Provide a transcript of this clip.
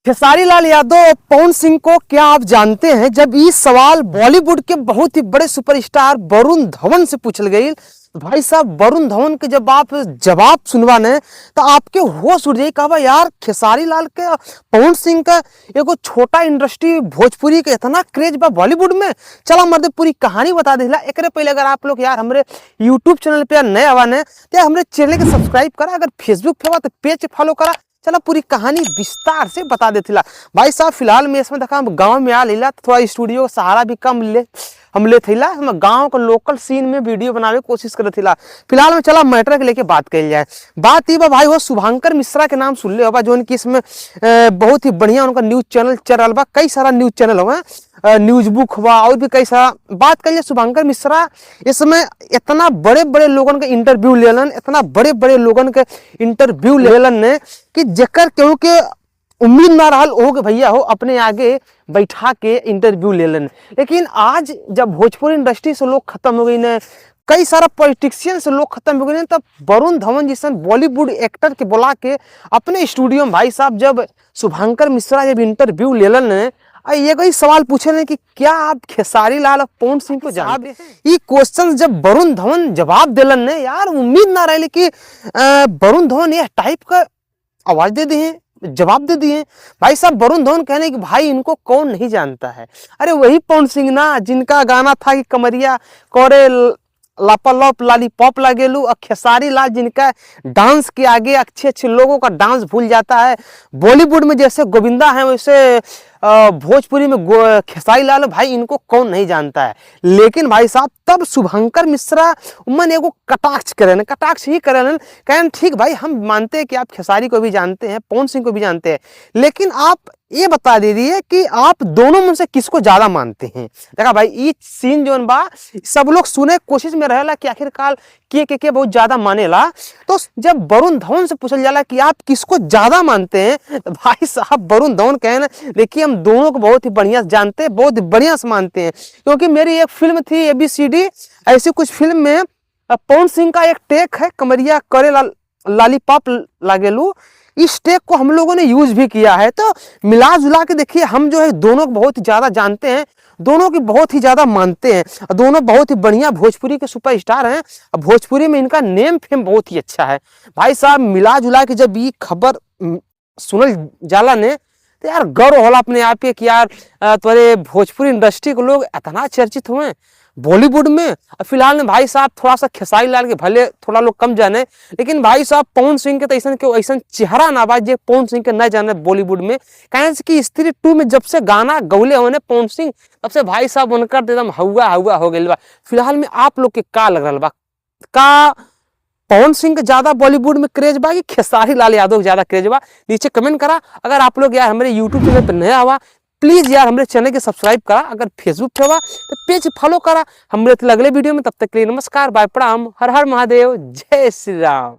खेसारी लाल यादव और पवन सिंह को क्या आप जानते हैं? जब ये सवाल बॉलीवुड के बहुत ही बड़े सुपरस्टार वरुण धवन से पूछल गई, तो भाई साहब वरुण धवन के जब आप जवाब सुनवाने तो आपके होश उड़ जाए। कहा यार खेसारी लाल के पवन सिंह का एगो छोटा इंडस्ट्री भोजपुरी के इतना क्रेज बा बॉलीवुड में। चला मर्द पूरी कहानी बता दिला। एक पहले अगर आप लोग यार हमारे यूट्यूब चैनल पे नए आवाने तो हमारे चैनल के सब्सक्राइब करा, अगर फेसबुक पे तो पेज फॉलो करा। चला पूरी कहानी विस्तार से बता देथिला। भाई साहब फिलहाल में इसमें देखा हम गांव में आ लीला, थोड़ा स्टूडियो का सहारा भी कम ले हम ले थिला। हम गांव का लोकल सीन में वीडियो बनावे की कोशिश करे थिला। फिलहाल में चला मैटर के लेके बात कही जाए। बात ये बा भाई हो शुभांकर मिश्रा के नाम सुन ले होगा, जो कि इसमें बहुत ही बढ़िया उनका न्यूज चैनल चल रहा बा। कई सारा न्यूज चैनल होगा, न्यूज बुक हुआ और भी कई सारा। बात करिए शुभांकर मिश्रा इसमें इतना बड़े बड़े लोगों का इंटरव्यू लेलन, इतना बड़े बड़े लोगों के इंटरव्यू लेलन ने कि जकर केहू के उम्मीद ना रहल हो कि भैया हो अपने आगे बैठा के इंटरव्यू लेलन। लेकिन आज जब भोजपुरी इंडस्ट्री से लोग खत्म हो गई ने, कई सारा पॉलिटिशियन से लोग खत्म हो गए, तब वरुण धवन जैसा बॉलीवुड एक्टर के बुला के अपने स्टूडियो में भाई साहब जब शुभांकर मिश्रा जब इंटरव्यू लेलन ने, ये कोई सवाल पूछे नहीं कि क्या आप खेसारी लाल और पवन सिंह को जानते हैं? ये क्वेश्चन जब वरुण धवन जवाब दिलन ने, यार उम्मीद ना रही कि वरुण धवन ये टाइप का आवाज दे दिए, जवाब दे दिए। भाई साहब वरुण धवन कहने कि भाई इनको कौन नहीं जानता है? अरे वही पवन सिंह ना जिनका गाना था कि कमरिया कोरे लापालॉप लालीपॉप लागेलू, और खेसारी लाल जिनका डांस के आगे अच्छे अच्छे लोगों का डांस भूल जाता है। बॉलीवुड में जैसे गोविंदा है वैसे भोजपुरी में खेसारी लाल, भाई इनको कौन नहीं जानता है? लेकिन भाई साहब तब शुभंकर मिश्रा मन एगो कटाक्ष करें, कटाक्ष ही करें, कहें ठीक भाई हम मानते हैं कि आप खेसारी को भी जानते हैं, पवन सिंह को भी जानते हैं, लेकिन आप ये बता दीजिए कि आप दोनों में से किसको ज्यादा मानते हैं। देखा भाई ये सीन जो बा सब लोग सुने कोशिश में रहेला कि आखिरकार के बहुत ज्यादा मानेला। तो जब वरुण धवन से पूछल जाला कि आप किसको ज्यादा मानते हैं, तो भाई साहब वरुण धवन कहें देखिए हम दोनों को बहुत ही बढ़िया जानते हैं, बहुत ही बढ़िया से मानते हैं। क्योंकि मेरी एक फिल्म थी ABCD, ऐसी कुछ फिल्म में पवन सिंह का एक टेक है कमरिया करे लालीपॉप लागेलू, इस टेक को हम लोगों ने यूज भी किया है। तो मिला जुला के देखिए हम जो है दोनों को बहुत ही ज्यादा जानते हैं, दोनों की बहुत ही ज्यादा मानते हैं। दोनों बहुत ही बढ़िया भोजपुरी के सुपरस्टार हैं, भोजपुरी में इनका नेम फेम बहुत ही अच्छा है। भाई साहब मिला जुला के जब ये खबर सुनल जाला ने, तो यार गर्व होला अपने आप पे कि यार तुम्हारे भोजपुरी इंडस्ट्री के लोग इतना चर्चित हुए बॉलीवुड में। फिलहाल में भाई साहब थोड़ा सा खेसारी लाल के भले थोड़ा लोग कम जाने, लेकिन भाई साहब पवन सिंह के तो ऐसा चेहरा ना बा जे पवन सिंह के न जाने बॉलीवुड में। कहें कि स्त्री 2 में जब से गाना गौले होने पवन सिंह, तब से भाई साहब उनका एकदम हवा हवा हो गई बा। फिलहाल में आप लोग के का लग रहा बा, का पवन सिंह के ज्यादा बॉलीवुड में क्रेज बा कि खेसारी लाल यादव के ज्यादा क्रेज बा? नीचे कमेंट करा। अगर आप लोग यार हमारे यूट्यूब चैनल पर नया हुआ प्लीज यार हमारे चैनल के सब्सक्राइब करा, अगर फेसबुक पे हुआ तो पेज फॉलो करा। हम अगले वीडियो में, तब तक के लिए नमस्कार, बाय, प्रणाम, हर हर महादेव, जय श्री राम।